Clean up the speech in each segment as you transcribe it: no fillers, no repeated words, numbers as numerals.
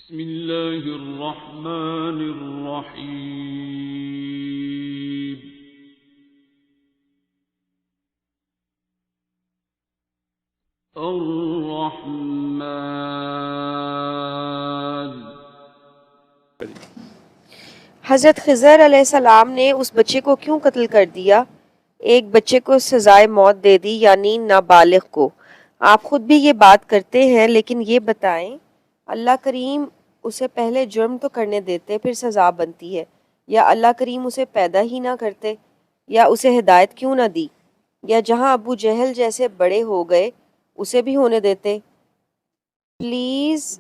بسم اللہ الرحمن الرحیم الرحمن۔ حضرت خضر علیہ السلام نے اس بچے کو کیوں قتل کر دیا؟ ایک بچے کو سزائے موت دے دی، یعنی نابالغ کو۔ آپ خود بھی یہ بات کرتے ہیں، لیکن یہ بتائیں اللہ کریم اسے پہلے جرم تو کرنے دیتے پھر سزا بنتی ہے، یا اللہ کریم اسے پیدا ہی نہ کرتے، یا اسے ہدایت کیوں نہ دی، یا جہاں ابو جہل جیسے بڑے ہو گئے اسے بھی ہونے دیتے؟ پلیز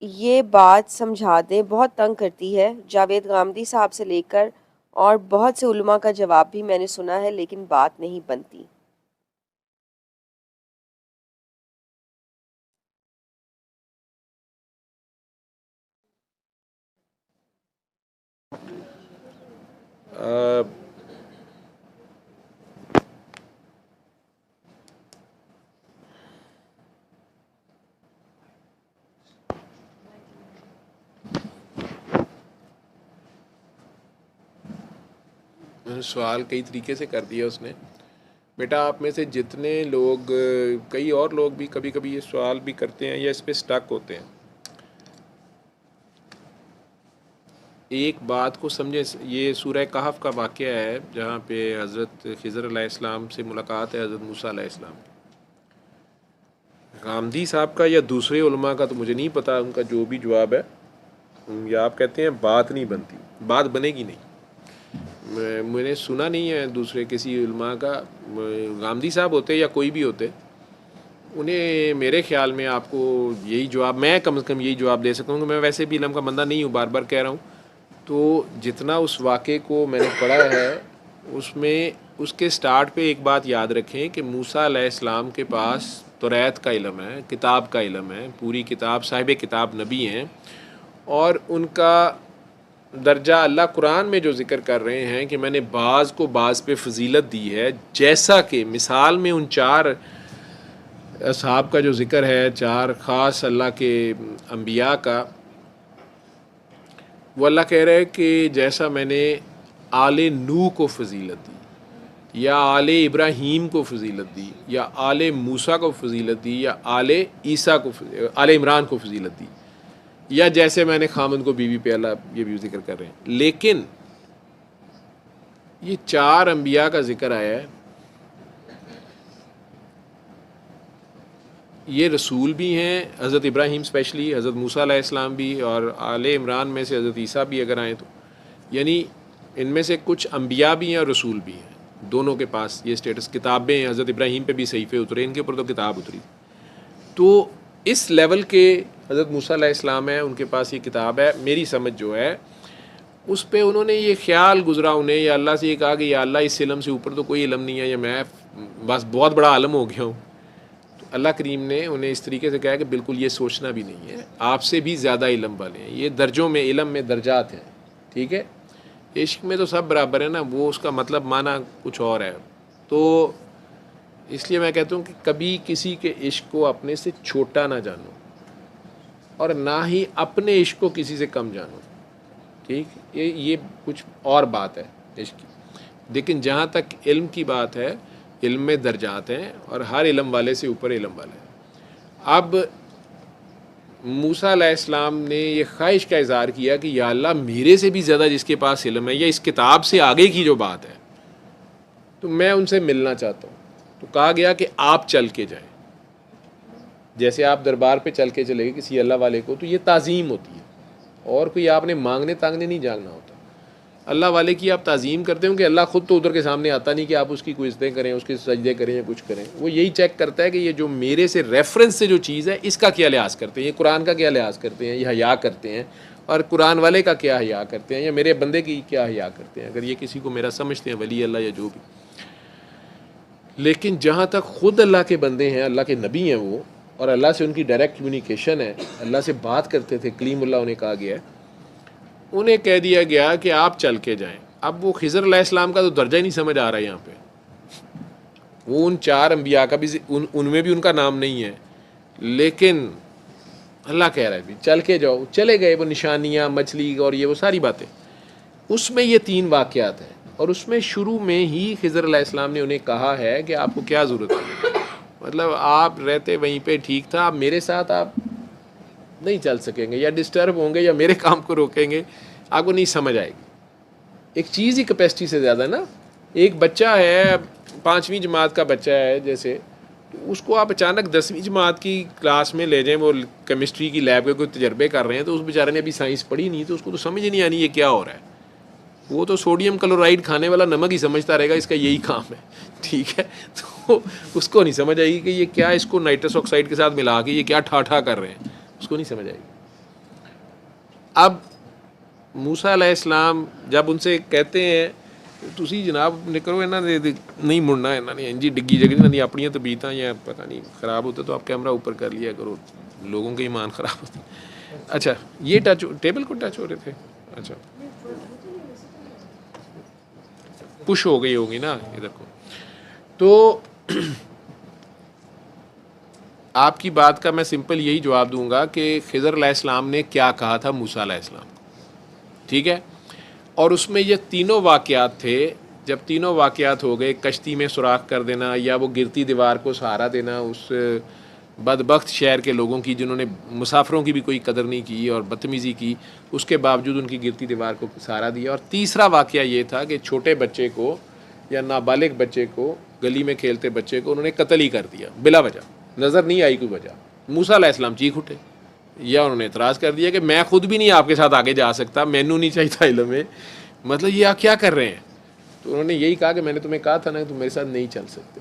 یہ بات سمجھا دیں، بہت تنگ کرتی ہے۔ جاوید غامدی صاحب سے لے کر اور بہت سے علماء کا جواب بھی میں نے سنا ہے، لیکن بات نہیں بنتی۔ سوال کئی طریقے سے کر دیا اس نے۔ بیٹا آپ میں سے جتنے لوگ، کئی اور لوگ بھی کبھی کبھی یہ سوال بھی کرتے ہیں یا اس پہ سٹک ہوتے ہیں، ایک بات کو سمجھیں۔ یہ سورہ کہف کا واقعہ ہے جہاں پہ حضرت خضر علیہ السلام سے ملاقات ہے حضرت موسیٰ علیہ السلام۔ غامدی صاحب کا یا دوسرے علماء کا تو مجھے نہیں پتا، ان کا جو بھی جواب ہے، یا آپ کہتے ہیں بات نہیں بنتی، بات بنے گی نہیں۔ میں نے سنا نہیں ہے دوسرے کسی علماء کا، غامدی صاحب ہوتے یا کوئی بھی ہوتے، انہیں میرے خیال میں آپ کو یہی جواب، میں کم از کم یہی جواب دے سکتا ہوں کہ میں ویسے بھی علم کا بندہ نہیں ہوں، بار بار کہہ رہا ہوں۔ تو جتنا اس واقعے کو میں نے پڑھا ہے اس میں اس کے سٹارٹ پہ ایک بات یاد رکھیں کہ موسیٰ علیہ السلام کے پاس توریت کا علم ہے، کتاب کا علم ہے، پوری کتاب، صاحب کتاب نبی ہیں، اور ان کا درجہ اللہ قرآن میں جو ذکر کر رہے ہیں کہ میں نے بعض کو بعض پہ فضیلت دی ہے، جیسا کہ مثال میں ان چار اصحاب کا جو ذکر ہے، چار خاص اللہ کے انبیاء کا، وہ اللہ کہہ رہے ہیں کہ جیسا میں نے آل نوح کو فضیلت دی، یا آل ابراہیم کو فضیلت دی، یا آل موسیٰ کو فضیلت دی، یا آل عیسیٰ کو آل عمران کو فضیلت دی، یا جیسے میں نے خامد کو بیوی پہ، اللہ یہ بھی ذکر کر رہے ہیں۔ لیکن یہ چار انبیاء کا ذکر آیا ہے، یہ رسول بھی ہیں، حضرت ابراہیم اسپیشلی، حضرت موسیٰ علیہ السلام بھی، اور آل عمران میں سے حضرت عیسیٰ بھی اگر آئیں تو، یعنی ان میں سے کچھ انبیاء بھی ہیں اور رسول بھی ہیں، دونوں کے پاس یہ سٹیٹس، کتابیں ہیں، حضرت ابراہیم پہ بھی صحیفے اترے، ان کے اوپر تو کتاب اتری۔ تو اس لیول کے حضرت موسیٰ علیہ السلام ہے، ان کے پاس یہ کتاب ہے، میری سمجھ جو ہے اس پہ انہوں نے یہ خیال گزرا انہیں، یا اللہ سے یہ کہا کہ یا اللہ اس علم سے اوپر تو کوئی علم نہیں ہے، یا میں بس بہت بڑا عالم ہو گیا ہوں۔ تو اللہ کریم نے انہیں اس طریقے سے کہا کہ بالکل یہ سوچنا بھی نہیں ہے، آپ سے بھی زیادہ علم والے ہیں، یہ درجوں میں، علم میں درجات ہیں، ٹھیک ہے؟ عشق میں تو سب برابر ہے نا، وہ اس کا مطلب معنی کچھ اور ہے۔ تو اس لیے میں کہتا ہوں کہ کبھی کسی کے عشق کو اپنے سے چھوٹا نہ جانو، اور نہ ہی اپنے عشق کو کسی سے کم جانو، ٹھیک؟ یہ کچھ اور بات ہے عشق کی۔ لیکن جہاں تک علم کی بات ہے، علم میں درجات ہیں، اور ہر علم والے سے اوپر علم والا ہے۔ اب موسیٰ علیہ السلام نے یہ خواہش کا اظہار کیا کہ یا اللہ میرے سے بھی زیادہ جس کے پاس علم ہے، یا اس کتاب سے آگے کی جو بات ہے، تو میں ان سے ملنا چاہتا ہوں۔ تو کہا گیا کہ آپ چل کے جائیں، جیسے آپ دربار پہ چل کے چلے گئے کسی اللہ والے کو، تو یہ تعظیم ہوتی ہے، اور کوئی آپ نے مانگنے تانگنے نہیں جانا ہوتا۔ اللہ والے کی آپ تعظیم کرتے ہوں کہ اللہ خود تو ادھر کے سامنے آتا نہیں کہ آپ اس کی کوئی عزتیں کریں، اس کے سجدے کریں یا کچھ کریں، وہ یہی چیک کرتا ہے کہ یہ جو میرے سے ریفرنس سے جو چیز ہے اس کا کیا لحاظ کرتے ہیں، یہ قرآن کا کیا لحاظ کرتے ہیں، یہ حیا کرتے ہیں، اور قرآن والے کا کیا حیا کرتے ہیں، یا میرے بندے کی کیا حیا کرتے ہیں، اگر یہ کسی کو میرا سمجھتے ہیں ولی اللہ یا جو بھی۔ لیکن جہاں تک خود اللہ کے بندے ہیں، اللہ کے نبی ہیں وہ، اور اللہ سے ان کی ڈائریکٹ کمیونیکیشن ہے، اللہ سے بات کرتے تھے، کلیم اللہ انہیں کہا گیا ہے، انہیں کہہ دیا گیا کہ آپ چل کے جائیں۔ اب وہ خضر علیہ السلام کا تو درجہ ہی نہیں سمجھ آ رہا ہے یہاں پہ، وہ ان چار انبیاء کا بھی ان میں بھی ان کا نام نہیں ہے، لیکن اللہ کہہ رہا ہے بھی چل کے جاؤ، چلے گئے، وہ نشانیاں، مچھلی اور یہ وہ ساری باتیں، اس میں یہ 3 واقعات ہیں، اور اس میں شروع میں ہی خضر علیہ السلام نے انہیں کہا ہے کہ آپ کو کیا ضرورت ہے، مطلب آپ رہتے وہیں پہ ٹھیک تھا، آپ میرے ساتھ آپ نہیں چل سکیں گے، یا ڈسٹرب ہوں گے، یا میرے کام کو روکیں گے، آپ کو نہیں سمجھ آئے گی. ایک چیز ہی کیپیسٹی سے زیادہ نا. ایک بچہ ہے 5ویں جماعت کا بچہ ہے جیسے، تو اس کو آپ اچانک 10ویں جماعت کی کلاس میں لے جائیں، وہ کیمسٹری کی لیب کے کوئی تجربے کر رہے ہیں، تو اس بیچارے نے ابھی سائنس پڑھی نہیں، تو اس کو تو سمجھ ہی نہیں آنی یہ کیا ہو رہا ہے. وہ تو سوڈیم کلورائڈ کھانے والا نمک ہی سمجھتا رہے گا اس کا یہی کام ہے، ٹھیک ہے. تو اس کو نہیں سمجھ آئے گی کہ یہ کیا، اس کو نائٹرس آکسائڈ کے ساتھ ملا کے یہ کیا ٹھا کر رہے ہیں، اس کو نہیں سمجھ آئے گی. اب موسیٰ علیہ السلام جب ان سے کہتے ہیں تسی جناب نے کرو انہاں نے نہیں مڑنا، انہاں نے انجی ڈگی جگہ انہاں دی اپنی طبیعتاں یا پتہ نہیں خراب ہوتا تو آپ کیمرہ اوپر کر لیا کرو، لوگوں کے ایمان خراب ہوتے. اچھا یہ ٹچ ٹیبل کو ٹچ ہو رہے تھے، اچھا پش ہو گئی ہوگی نا ادھر کو. تو آپ کی بات کا میں سمپل یہی جواب دوں گا کہ خضر علیہ السلام نے کیا کہا تھا موسیٰ علیہ السلام کو، ٹھیک ہے. اور اس میں یہ تینوں واقعات تھے. جب تینوں واقعات ہو گئے، کشتی میں سوراخ کر دینا، یا وہ گرتی دیوار کو سہارا دینا اس بدبخت شہر کے لوگوں کی جنہوں نے مسافروں کی بھی کوئی قدر نہیں کی اور بدتمیزی کی، اس کے باوجود ان کی گرتی دیوار کو سہارا دیا. اور تیسرا واقعہ یہ تھا کہ چھوٹے بچے کو یا نابالغ بچے کو، گلی میں کھیلتے بچے کو انہوں نے قتل ہی کر دیا بلا وجہ، نظر نہیں آئی کوئی وجہ. موسیٰ علیہ السلام چیخ اٹھے، یا انہوں نے اعتراض کر دیا کہ میں خود بھی نہیں آپ کے ساتھ آگے جا سکتا، مینوں نہیں چاہیے علم ہے، مطلب یہ آپ کیا کر رہے ہیں. تو انہوں نے یہی کہا کہ میں نے تمہیں کہا تھا نا کہ تم میرے ساتھ نہیں چل سکتے.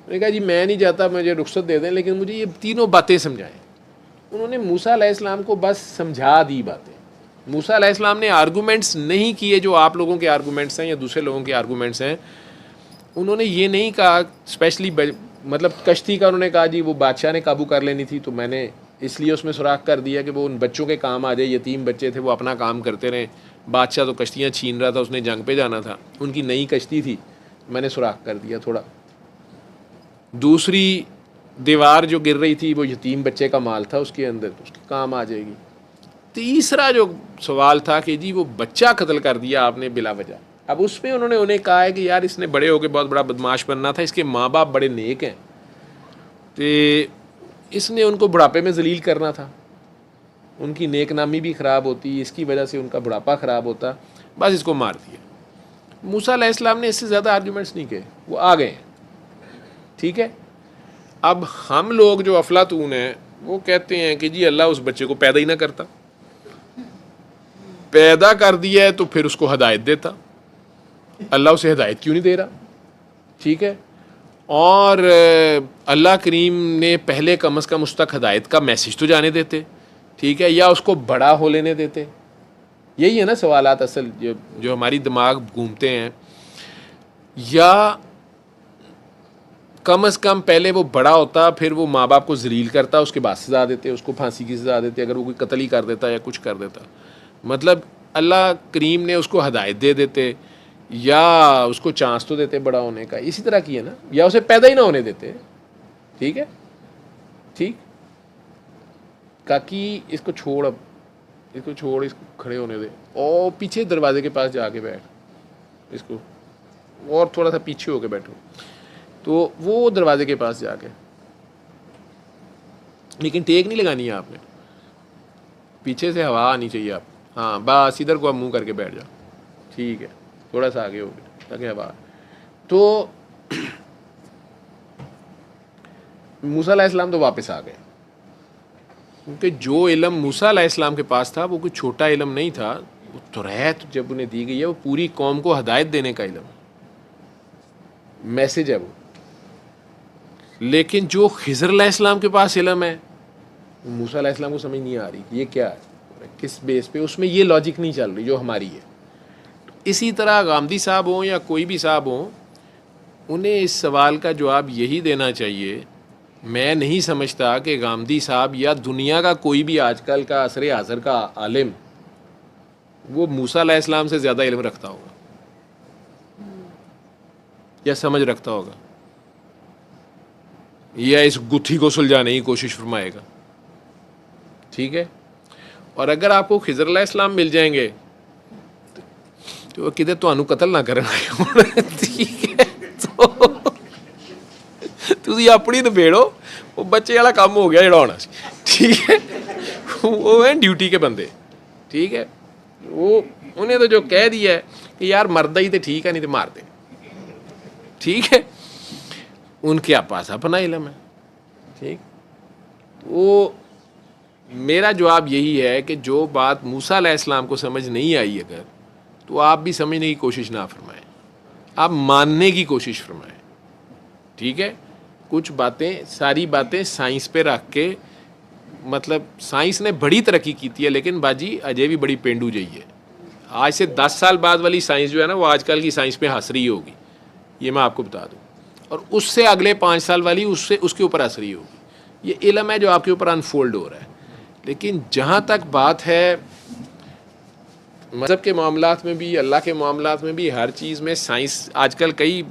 میں نے کہا جی میں نہیں جاتا، مجھے رخصت دے دیں، لیکن مجھے یہ تینوں باتیں سمجھائیں. انہوں نے موسیٰ علیہ السلام کو بس سمجھا دی باتیں. موسیٰ علیہ السلام نے آرگومنٹس نہیں کیے جو آپ لوگوں کے آرگومنٹس ہیں یا دوسرے لوگوں کے آرگومنٹس ہیں. انہوں نے یہ نہیں کہا اسپیشلی مطلب کشتی کا، انہوں نے کہا جی وہ بادشاہ نے قابو کر لینی تھی تو میں نے اس لیے اس میں سوراخ کر دیا کہ وہ ان بچوں کے کام آ جائے، یتیم بچے تھے وہ اپنا کام کرتے رہیں، بادشاہ تو کشتیاں چھین رہا تھا، اس نے جنگ پہ جانا تھا، ان کی نئی کشتی تھی، میں نے سوراخ کر دیا تھوڑا. دوسری دیوار جو گر رہی تھی وہ یتیم بچے کا مال تھا اس کے اندر، تو اس کے کام آ جائے گی. تیسرا جو سوال تھا کہ جی وہ بچہ قتل کر دیا آپ نے بلا وجہ، اب اس میں انہوں نے کہا ہے کہ یار اس نے بڑے ہو کے بہت بڑا بدماش بننا تھا، اس کے ماں باپ بڑے نیک ہیں، تو اس نے ان کو بڑھاپے میں ذلیل کرنا تھا، ان کی نیک نامی بھی خراب ہوتی، اس کی وجہ سے ان کا بڑھاپا خراب ہوتا، بس اس کو مار دیا. موسیٰ علیہ السلام نے اس سے زیادہ آرگومنٹس نہیں کہے، وہ آ گئے ہیں، ٹھیک ہے. اب ہم لوگ جو افلاطون ہیں وہ کہتے ہیں کہ جی اللہ اس بچے کو پیدا ہی نہ کرتا، پیدا کر دیا ہے تو پھر اس کو ہدایت دیتا، اللہ اسے ہدایت کیوں نہیں دے رہا، ٹھیک ہے. اور اللہ کریم نے پہلے کم از کم اس تک ہدایت کا میسج تو جانے دیتے، ٹھیک ہے، یا اس کو بڑا ہو لینے دیتے. یہی ہے نا سوالات اصل جو ہماری دماغ گھومتے ہیں. یا کم از کم پہلے وہ بڑا ہوتا، پھر وہ ماں باپ کو ذلیل کرتا، اس کے بعد سزا دیتے، اس کو پھانسی کی سزا دیتے اگر وہ کوئی قتل ہی کر دیتا یا کچھ کر دیتا. مطلب اللہ کریم نے اس کو ہدایت دے دیتے، یا اس کو چانس تو دیتے بڑا ہونے کا، اسی طرح کی ہے نا، یا اسے پیدا ہی نہ ہونے دیتے، ٹھیک ہے. ٹھیک کاکی اس کو چھوڑ، اب اس کو چھوڑ، اس کو کھڑے ہونے دے، اور پیچھے دروازے کے پاس جا کے بیٹھ، اس کو اور تھوڑا سا پیچھے ہو کے بیٹھو. تو وہ دروازے کے پاس جا کے، لیکن ٹیک نہیں لگانی ہے آپ نے، پیچھے سے ہوا آنی چاہیے آپ، ہاں بس ادھر کو آپ منہ کر کے بیٹھ جاؤ، ٹھیک ہے، تھوڑا سا آگے ہو گیا تاکہ ہوا. تو موسیٰ علیہ السلام تو واپس آ گئے، کیونکہ جو علم موسیٰ علیہ السلام کے پاس تھا وہ کوئی چھوٹا علم نہیں تھا. وہ توریت جب انہیں دی گئی ہے وہ پوری قوم کو ہدایت دینے کا علم، میسج ہے وہ. لیکن جو خضر علیہ السلام کے پاس علم ہے وہ موسیٰ علیہ السلام کو سمجھ نہیں آ رہی کہ یہ کیا ہے، کس بیس پہ، اس میں یہ لاجک نہیں چل رہی جو ہماری ہے. اسی طرح غامدی صاحب ہوں یا کوئی بھی صاحب ہوں، انہیں اس سوال کا جواب یہی دینا چاہیے. میں نہیں سمجھتا کہ غامدی صاحب یا دنیا کا کوئی بھی آج کل کا عصر حاضر کا عالم وہ موسیٰ علیہ السلام سے زیادہ علم رکھتا ہوگا یا سمجھ رکھتا ہوگا، یا اس گتھی کو سلجھانے کی کوشش فرمائے گا، ٹھیک ہے. اور اگر آپ کو خضر علیہ السلام مل جائیں گے تو وہ کدھر تو قتل نہ کرنا. ٹھیک ہے, تو تسی اپنی نبیڑو, وہ بچے والا کام ہو گیا جڑا ہونا سی. ٹھیک ہے, وہ ہیں ڈیوٹی کے بندے. ٹھیک ہے, وہ انہیں تو جو کہہ دیا ہے کہ یار مردہ ہی تو ٹھیک ہے, نہیں تو مار دیں. ٹھیک ہے, ان کے پاس اپنا علم ہے. ٹھیک, وہ میرا جواب یہی ہے کہ جو بات موسیٰ علیہ السلام کو سمجھ نہیں آئی اگر, تو آپ بھی سمجھنے کی کوشش نہ فرمائیں, آپ ماننے کی کوشش فرمائیں. ٹھیک ہے, کچھ باتیں, ساری باتیں سائنس پہ رکھ کے, مطلب سائنس نے بڑی ترقی کی ہے لیکن باجی اجے بھی بڑی پینڈو جئی ہے. آج سے 10 سال بعد والی سائنس جو ہے نا, وہ آج کل کی سائنس پہ ہنس رہی ہوگی, یہ میں آپ کو بتا دوں. اور اس سے اگلے 5 سال والی اس کے اوپر ہنس رہی ہوگی. یہ علم ہے جو آپ کے اوپر انفولڈ ہو رہا ہے. لیکن جہاں تک بات ہے مذہب کے معاملات میں بھی, اللہ کے معاملات میں بھی, ہر چیز میں سائنس, آج کل کئی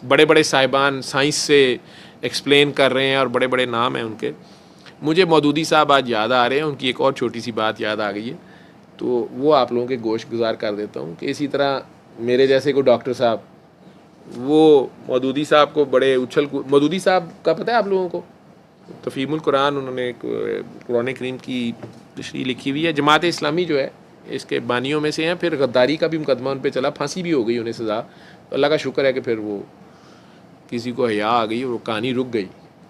بڑے بڑے صاحبان سائنس سے ایکسپلین کر رہے ہیں اور بڑے بڑے نام ہیں ان کے. مجھے مودودی صاحب آج یاد آ رہے ہیں, ان کی ایک اور چھوٹی سی بات یاد آ گئی ہے, تو وہ آپ لوگوں کے گوشت گزار کر دیتا ہوں کہ اسی طرح میرے جیسے کوئی ڈاکٹر صاحب, وہ مودودی صاحب کو بڑے مودودی صاحب کا پتہ ہے آپ لوگوں کو, تفہیم القرآن, انہوں نے قرآن کریم کی تشریح لکھی ہوئی ہے. جماعت اسلامی جو ہے اس کے بانیوں میں سے ہیں. پھر غداری کا بھی مقدمہ ان پہ چلا, پھانسی بھی ہو گئی انہیں سزا. اللہ کا شکر ہے کہ پھر وہ کسی کو حیا آ گئی اور وہ کہانی رک گئی.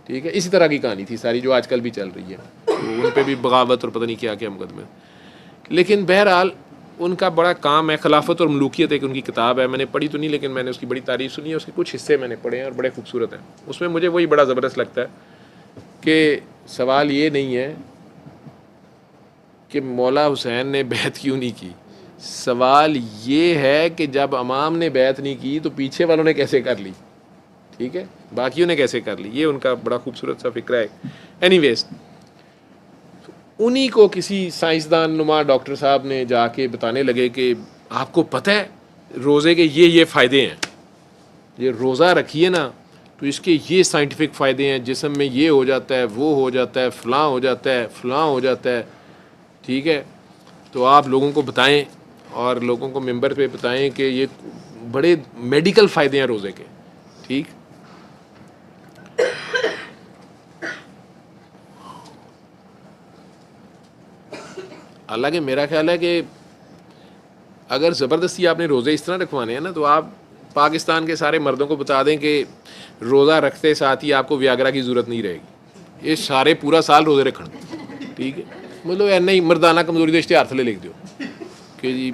ٹھیک ہے, اسی طرح کی کہانی تھی ساری جو آج کل بھی چل رہی ہے, تو ان پہ بھی بغاوت اور پتہ نہیں کیا کیا مقدمے. لیکن بہرحال ان کا بڑا کام ہے. خلافت اور ملوکیت ایک ان کی کتاب ہے, میں نے پڑھی تو نہیں لیکن میں نے اس کی بڑی تعریف سنی ہے. اس کے کچھ حصے میں نے پڑھے ہیں اور بڑے خوبصورت ہیں. اس میں مجھے وہی بڑا زبردست لگتا ہے کہ سوال یہ نہیں ہے کہ مولا حسین نے بیعت کیوں نہیں کی, سوال یہ ہے کہ جب امام نے بیعت نہیں کی تو پیچھے والوں نے کیسے کر لی. ٹھیک ہے, باقیوں نے کیسے کر لی. یہ ان کا بڑا خوبصورت سا فکرہ ہے. اینی ویز, انہی کو کسی سائنسدان نما ڈاکٹر صاحب نے جا کے بتانے لگے کہ آپ کو پتہ ہے روزے کے یہ فائدے ہیں, یہ روزہ رکھیے نا تو اس کے یہ سائنٹیفک فائدے ہیں, جسم میں یہ ہو جاتا ہے, وہ ہو جاتا ہے, فلاں ہو جاتا ہے, فلاں ہو جاتا ہے. ٹھیک ہے, تو آپ لوگوں کو بتائیں اور لوگوں کو ممبر پہ بتائیں کہ یہ بڑے میڈیکل فائدے ہیں روزے کے. ٹھیک, حالانکہ میرا خیال ہے کہ اگر زبردستی آپ نے روزے اس طرح رکھوانے ہیں نا, تو آپ پاکستان کے سارے مردوں کو بتا دیں کہ روزہ رکھتے ساتھ ہی آپ کو ویاگرا کی ضرورت نہیں رہے گی. یہ سارے پورا سال روزے رکھن. ٹھیک ہے, مطلب اینا ہی مردانہ کمزوری دے اشتہار تھلے لکھ دو کہ جی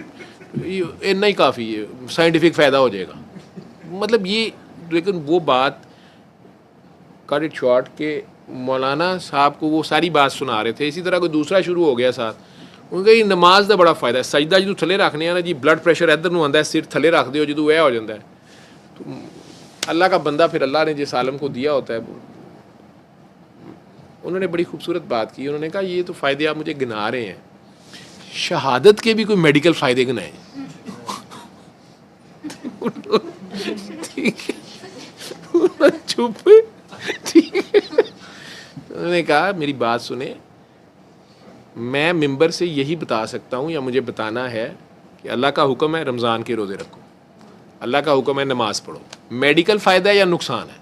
اینا ہی کافی ہے, سائنٹیفک فائدہ ہو جائے گا. مطلب یہ, لیکن وہ بات کٹ اٹ شارٹ کہ مولانا صاحب کو وہ ساری بات سنا رہے تھے. اسی طرح کوئی دوسرا شروع ہو گیا ساتھ, ان کا یہ نماز کا بڑا فائدہ ہے. سجدہ جدو تھلے رکھنے نا جی, بلڈ پریشر ادھر نو آتا ہے, سر تھلے رکھ دیو جدو وہ ہو جاتا ہے, تو اللہ کا بندہ پھر اللہ نے جس عالم کو دیا ہوتا ہے. انہوں نے بڑی خوبصورت بات کی. انہوں نے کہا یہ تو فائدے آپ مجھے گنا رہے ہیں, شہادت کے بھی کوئی میڈیکل فائدے گنائے. چپ. انہوں نے کہا میری بات سنیں, میں ممبر سے یہی بتا سکتا ہوں یا مجھے بتانا ہے کہ اللہ کا حکم ہے رمضان کے روزے رکھو, اللہ کا حکم ہے نماز پڑھو. میڈیکل فائدہ ہے یا نقصان ہے,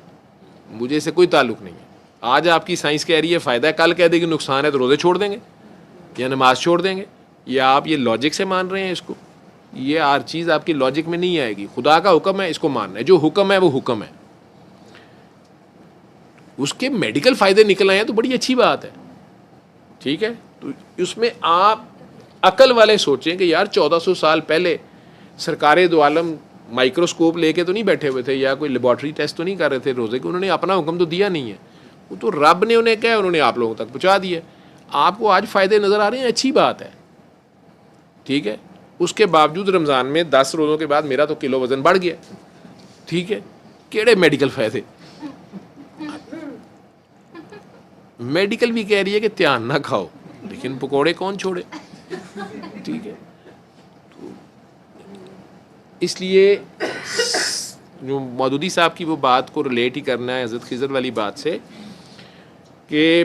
مجھے اس سے کوئی تعلق نہیں ہے. آج آپ کی سائنس کہہ رہی ہے فائدہ ہے, کل کہہ دے گی نقصان ہے, تو روزے چھوڑ دیں گے یا نماز چھوڑ دیں گے. یا آپ یہ لاجک سے مان رہے ہیں اس کو, یہ ہر چیز آپ کی لاجک میں نہیں آئے گی. خدا کا حکم ہے, اس کو ماننا ہے. جو حکم ہے وہ حکم ہے, اس کے میڈیکل فائدے نکل آئے ہیں تو بڑی اچھی بات ہے. ٹھیک ہے, تو اس میں آپ عقل والے سوچیں کہ یار 1400 سال پہلے سرکار دو عالم مائکروسکوپ لے کے تو نہیں بیٹھے ہوئے تھے, یا کوئی لیبارٹری ٹیسٹ تو نہیں کر رہے تھے روزے کے. انہوں نے اپنا حکم تو دیا نہیں ہے, وہ تو رب نے انہیں کہا, انہوں نے آپ لوگوں تک پہنچا دیا. آپ کو آج فائدے نظر آ رہے ہیں, اچھی بات ہے. ٹھیک ہے, اس کے باوجود رمضان میں 10 روزوں کے بعد میرا تو کلو وزن بڑھ گیا. ٹھیک ہے, کیڑے میڈیکل فائدے. میڈیکل بھی کہہ رہی ہے کہ دھیان نہ کھاؤ, لیکن پکوڑے کون چھوڑے. ٹھیک ہے, تو اس لیے جو مودودی صاحب کی وہ بات کو ریلیٹ ہی کرنا ہے حضرت خضر والی بات سے کہ